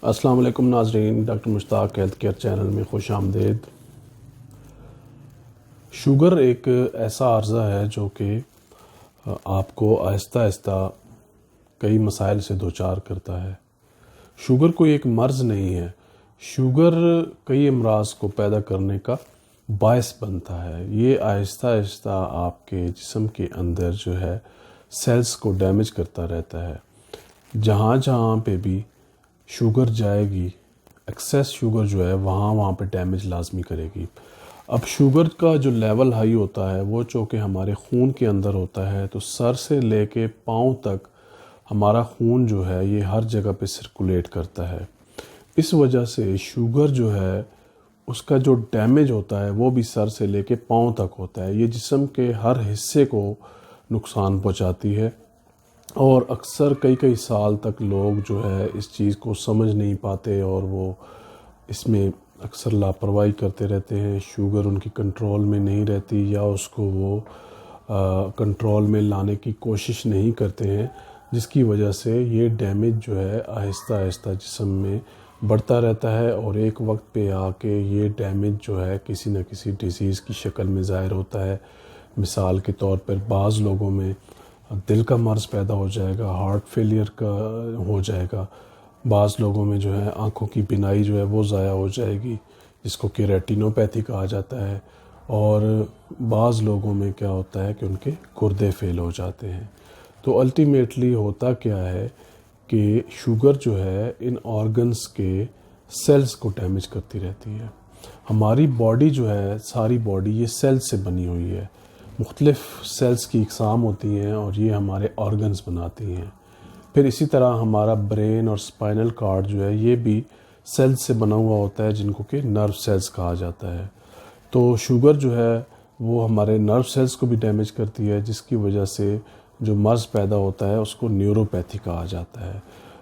السلام علیکم ناظرین، ڈاکٹر مشتاق ہیلتھ کیئر چینل میں خوش آمدید۔ شوگر ایک ایسا عرضہ ہے جو کہ آپ کو آہستہ آہستہ کئی مسائل سے دوچار کرتا ہے۔ شوگر کوئی ایک مرض نہیں ہے، شوگر کئی امراض کو پیدا کرنے کا باعث بنتا ہے۔ یہ آہستہ آہستہ آپ کے جسم کے اندر جو ہے سیلز کو ڈیمیج کرتا رہتا ہے۔ جہاں جہاں پہ بھی شوگر جائے گی، ایکسیس شوگر جو ہے وہاں پہ ڈیمیج لازمی کرے گی۔ اب شوگر کا جو لیول ہائی ہوتا ہے وہ چونکہ ہمارے خون کے اندر ہوتا ہے، تو سر سے لے کے پاؤں تک ہمارا خون جو ہے یہ ہر جگہ پہ سرکولیٹ کرتا ہے۔ اس وجہ سے شوگر جو ہے اس کا جو ڈیمیج ہوتا ہے وہ بھی سر سے لے کے پاؤں تک ہوتا ہے۔ یہ جسم کے ہر حصے کو نقصان پہنچاتی ہے، اور اکثر کئی سال تک لوگ جو ہے اس چیز کو سمجھ نہیں پاتے اور وہ اس میں اکثر لاپرواہی کرتے رہتے ہیں۔ شوگر ان کی کنٹرول میں نہیں رہتی، یا اس کو وہ کنٹرول میں لانے کی کوشش نہیں کرتے ہیں، جس کی وجہ سے یہ ڈیمیج جو ہے آہستہ آہستہ جسم میں بڑھتا رہتا ہے، اور ایک وقت پہ آ کے یہ ڈیمیج جو ہے کسی نہ کسی ڈیزیز کی شکل میں ظاہر ہوتا ہے۔ مثال کے طور پر بعض لوگوں میں دل کا مرض پیدا ہو جائے گا، ہارٹ فیلئر کا ہو جائے گا، بعض لوگوں میں جو ہے آنکھوں کی بینائی جو ہے وہ ضائع ہو جائے گی، جس کو کہ ریٹینوپیتھی کہا جاتا ہے، اور بعض لوگوں میں کیا ہوتا ہے کہ ان کے گردے فیل ہو جاتے ہیں۔ تو الٹیمیٹلی ہوتا کیا ہے کہ شوگر جو ہے ان آرگنز کے سیلز کو ڈیمیج کرتی رہتی ہے۔ ہماری باڈی جو ہے، ساری باڈی یہ سیلز سے بنی ہوئی ہے، مختلف سیلز کی اقسام ہوتی ہیں اور یہ ہمارے آرگنز بناتی ہیں۔ پھر اسی طرح ہمارا برین اور اسپائنل کارڈ جو ہے یہ بھی سیلز سے بنا ہوا ہوتا ہے، جن کو کہ نرو سیلز کہا جاتا ہے۔ تو شوگر جو ہے وہ ہمارے نرو سیلز کو بھی ڈیمیج کرتی ہے، جس کی وجہ سے جو مرض پیدا ہوتا ہے اس کو نیوروپیتھی کہا جاتا ہے۔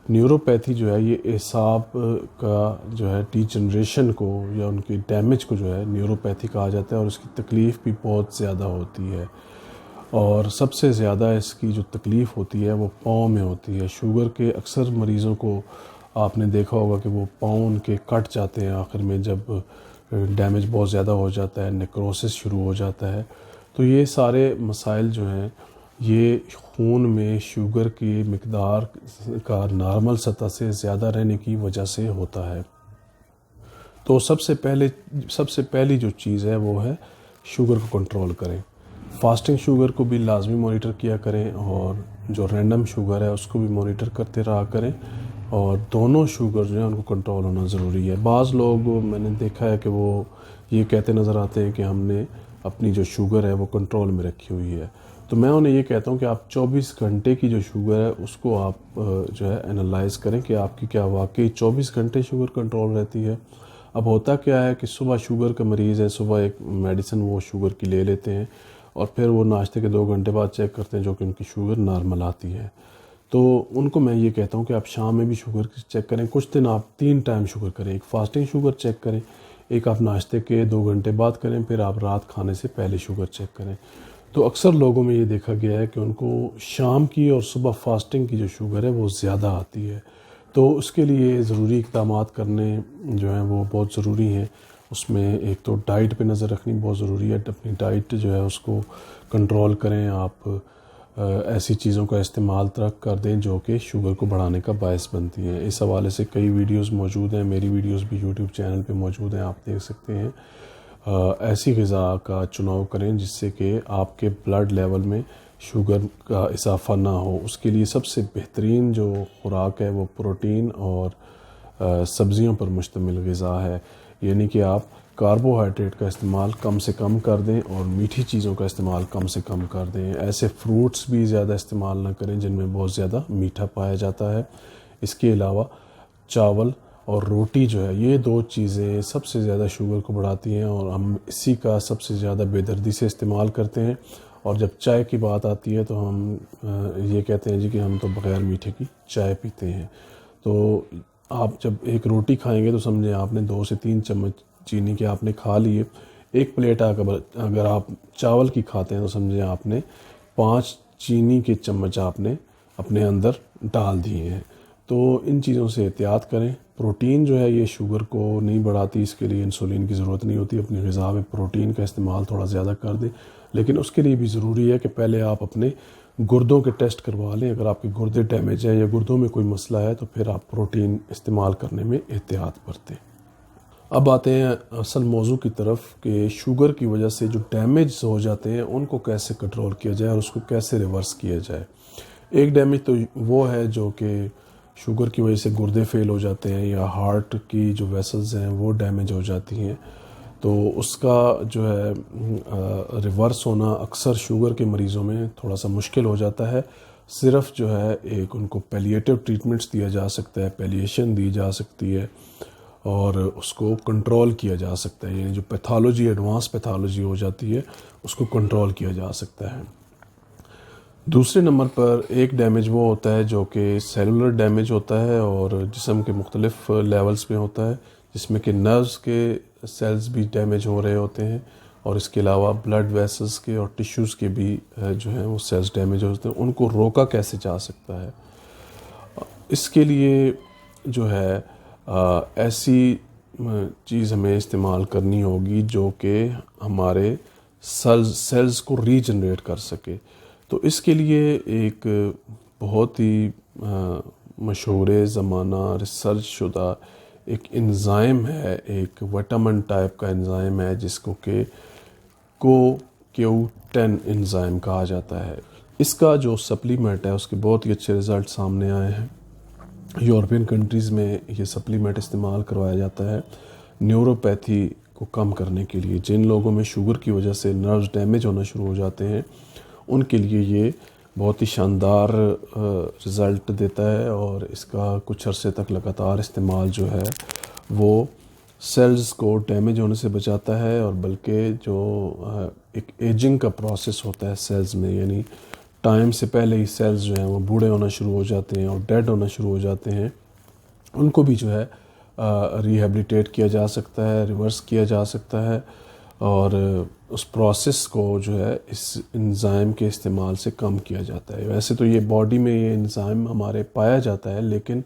نیوروپیتھی جو ہے یہ اعصاب کا جو ہے ڈی جنریشن کو یا ان کی ڈیمیج کو جو ہے نیوروپیتھی کہا جاتا ہے، اور اس کی تکلیف بھی بہت زیادہ ہوتی ہے، اور سب سے زیادہ اس کی جو تکلیف ہوتی ہے وہ پاؤں میں ہوتی ہے۔ شوگر کے اکثر مریضوں کو آپ نے دیکھا ہوگا کہ وہ پاؤں ان کے کٹ جاتے ہیں آخر میں، جب ڈیمیج بہت زیادہ ہو جاتا ہے، نیکروسس شروع ہو جاتا ہے۔ تو یہ سارے مسائل جو ہیں یہ خون میں شوگر کی مقدار کا نارمل سطح سے زیادہ رہنے کی وجہ سے ہوتا ہے۔ تو سب سے پہلی جو چیز ہے وہ ہے شوگر کو کنٹرول کریں۔ فاسٹنگ شوگر کو بھی لازمی مانیٹر کیا کریں، اور جو رینڈم شوگر ہے اس کو بھی مانیٹر کرتے رہا کریں، اور دونوں شوگر جو ہیں ان کو کنٹرول ہونا ضروری ہے۔ بعض لوگ میں نے دیکھا ہے کہ وہ یہ کہتے نظر آتے ہیں کہ ہم نے اپنی جو شوگر ہے وہ کنٹرول میں رکھی ہوئی ہے۔ تو میں انہیں یہ کہتا ہوں کہ آپ 24 گھنٹے کی جو شوگر ہے اس کو آپ جو ہے انالائز کریں کہ آپ کی کیا واقعی 24 گھنٹے شوگر کنٹرول رہتی ہے۔ اب ہوتا کیا ہے کہ صبح شوگر کا مریض ہے، صبح ایک میڈیسن وہ شوگر کی لے لیتے ہیں، اور پھر وہ ناشتے کے 2 گھنٹے بعد چیک کرتے ہیں جو کہ ان کی شوگر نارمل آتی ہے۔ تو ان کو میں یہ کہتا ہوں کہ آپ شام میں بھی شوگر چیک کریں، کچھ دن آپ 3 ٹائم شوگر کریں، ایک فاسٹنگ شوگر چیک کریں، ایک آپ ناشتے کے 2 گھنٹے بعد کریں، پھر آپ رات کھانے سے پہلے شوگر چیک کریں۔ تو اکثر لوگوں میں یہ دیکھا گیا ہے کہ ان کو شام کی اور صبح فاسٹنگ کی جو شوگر ہے وہ زیادہ آتی ہے۔ تو اس کے لیے ضروری اقدامات کرنے جو ہیں وہ بہت ضروری ہیں۔ اس میں ایک تو ڈائٹ پہ نظر رکھنی بہت ضروری ہے، اپنی ڈائٹ جو ہے اس کو کنٹرول کریں۔ آپ ایسی چیزوں کا استعمال ترک کر دیں جو کہ شوگر کو بڑھانے کا باعث بنتی ہیں۔ اس حوالے سے کئی ویڈیوز موجود ہیں، میری ویڈیوز بھی یوٹیوب چینل پہ موجود ہیں، آپ دیکھ سکتے ہیں۔ ایسی غذا کا چناؤ کریں جس سے کہ آپ کے بلڈ لیول میں شوگر کا اضافہ نہ ہو۔ اس کے لیے سب سے بہترین جو خوراک ہے وہ پروٹین اور سبزیوں پر مشتمل غذا ہے، یعنی کہ آپ کاربوہائیڈریٹ کا استعمال کم سے کم کر دیں اور میٹھی چیزوں کا استعمال کم سے کم کر دیں۔ ایسے فروٹس بھی زیادہ استعمال نہ کریں جن میں بہت زیادہ میٹھا پایا جاتا ہے۔ اس کے علاوہ چاول اور روٹی جو ہے یہ 2 چیزیں سب سے زیادہ شوگر کو بڑھاتی ہیں، اور ہم اسی کا سب سے زیادہ بے دردی سے استعمال کرتے ہیں۔ اور جب چائے کی بات آتی ہے تو ہم یہ کہتے ہیں جی کہ ہم تو بغیر میٹھے کی چائے پیتے ہیں۔ تو آپ جب ایک روٹی کھائیں گے تو سمجھیں آپ نے 2 سے 3 چمچ چینی کے آپ نے کھا لیے۔ ایک پلیٹ اگر آپ چاول کی کھاتے ہیں تو سمجھیں آپ نے 5 چینی کے چمچ آپ نے اپنے اندر ڈال دیے ہیں۔ تو ان چیزوں سے احتیاط کریں۔ پروٹین جو ہے یہ شوگر کو نہیں بڑھاتی، اس کے لیے انسولین کی ضرورت نہیں ہوتی، اپنی غذا میں پروٹین کا استعمال تھوڑا زیادہ کر دیں، لیکن اس کے لیے بھی ضروری ہے کہ پہلے آپ اپنے گردوں کے ٹیسٹ کروا لیں۔ اگر آپ کے گردے ڈیمیج ہیں یا گردوں میں کوئی مسئلہ ہے تو پھر آپ پروٹین استعمال کرنے میں احتیاط برتیں۔ اب آتے ہیں اصل موضوع کی طرف کہ شوگر کی وجہ سے جو ڈیمیج ہو جاتے ہیں ان کو کیسے کنٹرول کیا جائے اور اس کو کیسے ریورس کیا جائے۔ ایک ڈیمیج تو وہ ہے جو کہ شوگر کی وجہ سے گردے فیل ہو جاتے ہیں یا ہارٹ کی جو ویسلز ہیں وہ ڈیمیج ہو جاتی ہیں، تو اس کا جو ہے ریورس ہونا اکثر شوگر کے مریضوں میں تھوڑا سا مشکل ہو جاتا ہے۔ صرف جو ہے ایک ان کو پیلیٹیو ٹریٹمنٹس دیا جا سکتا ہے، پیلیشن دی جا سکتی ہے اور اس کو کنٹرول کیا جا سکتا ہے، یعنی جو پیتھالوجی ایڈوانس پیتھالوجی ہو جاتی ہے اس کو کنٹرول کیا جا سکتا ہے۔ دوسرے نمبر پر ایک ڈیمیج وہ ہوتا ہے جو کہ سیلولر ڈیمیج ہوتا ہے اور جسم کے مختلف لیولز پہ ہوتا ہے، جس میں کہ نروز کے سیلز بھی ڈیمیج ہو رہے ہوتے ہیں اور اس کے علاوہ بلڈ ویسلز کے اور ٹیشوز کے بھی جو ہیں وہ سیلز ڈیمیج ہوتے ہیں۔ ان کو روکا کیسے جا سکتا ہے؟ اس کے لیے جو ہے ایسی چیز ہمیں استعمال کرنی ہوگی جو کہ ہمارے سیلز کو ریجنریٹ کر سکے۔ تو اس کے لیے ایک بہت ہی مشہور زمانہ ریسرچ شدہ ایک انزائم ہے، ایک وٹامن ٹائپ کا انزائم ہے جس کو کہ CoQ10 انزائم کہا جاتا ہے۔ اس کا جو سپلیمنٹ ہے اس کے بہت ہی اچھے رزلٹ سامنے آئے ہیں۔ یورپین کنٹریز میں یہ سپلیمنٹ استعمال کروایا جاتا ہے نیوروپیتھی کو کم کرنے کے لیے۔ جن لوگوں میں شوگر کی وجہ سے نروز ڈیمیج ہونا شروع ہو جاتے ہیں ان کے لیے یہ بہت ہی شاندار رزلٹ دیتا ہے، اور اس کا کچھ عرصے تک لگاتار استعمال جو ہے وہ سیلز کو ڈیمیج ہونے سے بچاتا ہے، اور بلکہ جو ایک ایجنگ کا پروسیس ہوتا ہے سیلز میں، یعنی ٹائم سے پہلے ہی سیلز جو ہیں وہ بوڑھے ہونا شروع ہو جاتے ہیں اور ڈیڈ ہونا شروع ہو جاتے ہیں، ان کو بھی جو ہے ریہیبلیٹیٹ کیا جا سکتا ہے، ریورس کیا جا سکتا ہے، اور اس پروسیس کو جو ہے اس انزائم کے استعمال سے کم کیا جاتا ہے۔ ویسے تو یہ باڈی میں یہ انزائم ہمارے پایا جاتا ہے، لیکن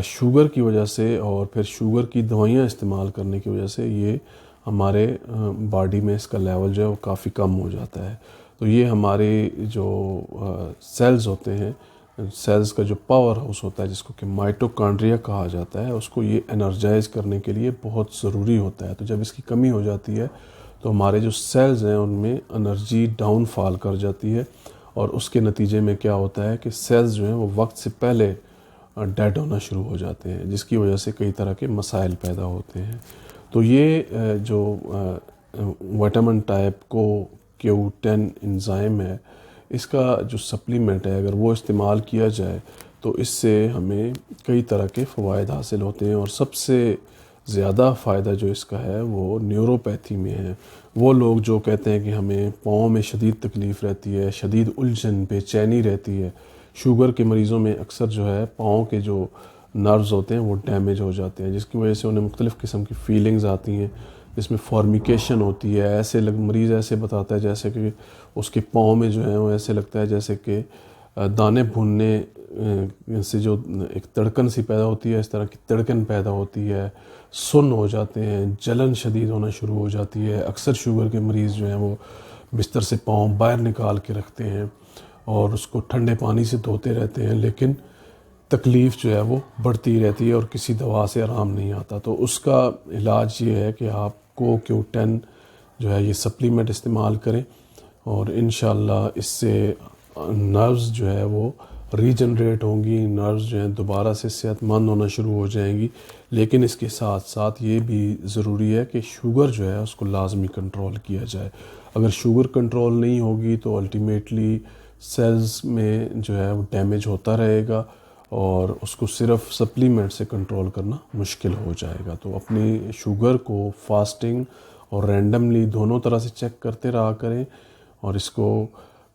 شوگر کی وجہ سے اور پھر شوگر کی دوائیاں استعمال کرنے کی وجہ سے یہ ہمارے باڈی میں اس کا لیول جو ہے وہ کافی کم ہو جاتا ہے۔ تو یہ ہمارے جو سیلز ہوتے ہیں، سیلز کا جو پاور ہاؤس ہوتا ہے جس کو کہ مائٹوکانڈریا کہا جاتا ہے، اس کو یہ انرجائز کرنے کے لیے بہت ضروری ہوتا ہے۔ تو جب اس کی کمی ہو جاتی ہے تو ہمارے جو سیلز ہیں ان میں انرجی ڈاؤن فال کر جاتی ہے، اور اس کے نتیجے میں کیا ہوتا ہے کہ سیلز جو ہیں وہ وقت سے پہلے ڈیڈ ہونا شروع ہو جاتے ہیں، جس کی وجہ سے کئی طرح کے مسائل پیدا ہوتے ہیں۔ تو یہ جو وٹامن ٹائپ CoQ10 انزائم ہے، اس کا جو سپلیمنٹ ہے اگر وہ استعمال کیا جائے تو اس سے ہمیں کئی طرح کے فوائد حاصل ہوتے ہیں، اور سب سے زیادہ فائدہ جو اس کا ہے وہ نیوروپیتھی میں ہے۔ وہ لوگ جو کہتے ہیں کہ ہمیں پاؤں میں شدید تکلیف رہتی ہے، شدید الجھن، بے چینی رہتی ہے، شوگر کے مریضوں میں اکثر جو ہے پاؤں کے جو نروز ہوتے ہیں وہ ڈیمیج ہو جاتے ہیں، جس کی وجہ سے انہیں مختلف قسم کی فیلنگز آتی ہیں، جس میں فارمیکیشن ہوتی ہے۔ مریض ایسے بتاتا ہے جیسے کہ اس کے پاؤں میں جو ہے وہ ایسے لگتا ہے جیسے کہ دانے بھوننے سے جو ایک تڑکن سی پیدا ہوتی ہے، اس طرح کی تڑکن پیدا ہوتی ہے، سن ہو جاتے ہیں، جلن شدید ہونا شروع ہو جاتی ہے۔ اکثر شوگر کے مریض جو ہیں وہ بستر سے پاؤں باہر نکال کے رکھتے ہیں اور اس کو ٹھنڈے پانی سے دھوتے رہتے ہیں، لیکن تکلیف جو ہے وہ بڑھتی رہتی ہے اور کسی دوا سے آرام نہیں آتا۔ تو اس کا علاج یہ ہے کہ آپ CoQ10 جو ہے یہ سپلیمنٹ استعمال کریں، اور انشاءاللہ اس سے نروز جو ہے وہ ریجنریٹ ہوں گی، نروز جو ہیں دوبارہ سے صحت مند ہونا شروع ہو جائیں گی۔ لیکن اس کے ساتھ ساتھ یہ بھی ضروری ہے کہ شوگر جو ہے اس کو لازمی کنٹرول کیا جائے۔ اگر شوگر کنٹرول نہیں ہوگی تو الٹیمیٹلی سیلز میں جو ہے وہ ڈیمیج ہوتا رہے گا، اور اس کو صرف سپلیمنٹ سے کنٹرول کرنا مشکل ہو جائے گا۔ تو اپنی شوگر کو فاسٹنگ اور رینڈملی دونوں طرح سے چیک کرتے رہا کریں، اور اس کو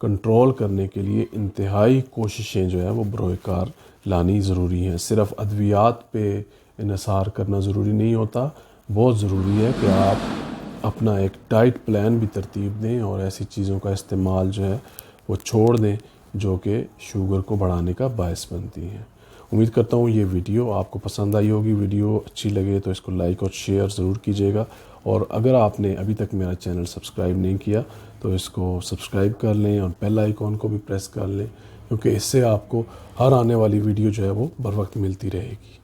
کنٹرول کرنے کے لیے انتہائی کوششیں جو ہے وہ بروئے کار لانی ضروری ہیں۔ صرف ادویات پہ انحصار کرنا ضروری نہیں ہوتا، بہت ضروری ہے کہ آپ اپنا ایک ڈائٹ پلان بھی ترتیب دیں اور ایسی چیزوں کا استعمال جو ہے وہ چھوڑ دیں جو کہ شوگر کو بڑھانے کا باعث بنتی ہیں۔ امید کرتا ہوں یہ ویڈیو آپ کو پسند آئی ہوگی. ویڈیو اچھی لگے تو اس کو لائک اور شیئر ضرور کیجیے گا, اور اگر آپ نے ابھی تک میرا چینل سبسکرائب نہیں کیا تو اس کو سبسکرائب کر لیں اور بیل آئیکن کو بھی پریس کر لیں, کیونکہ اس سے آپ کو ہر آنے والی ویڈیو جو ہے وہ بر وقت ملتی رہے گی.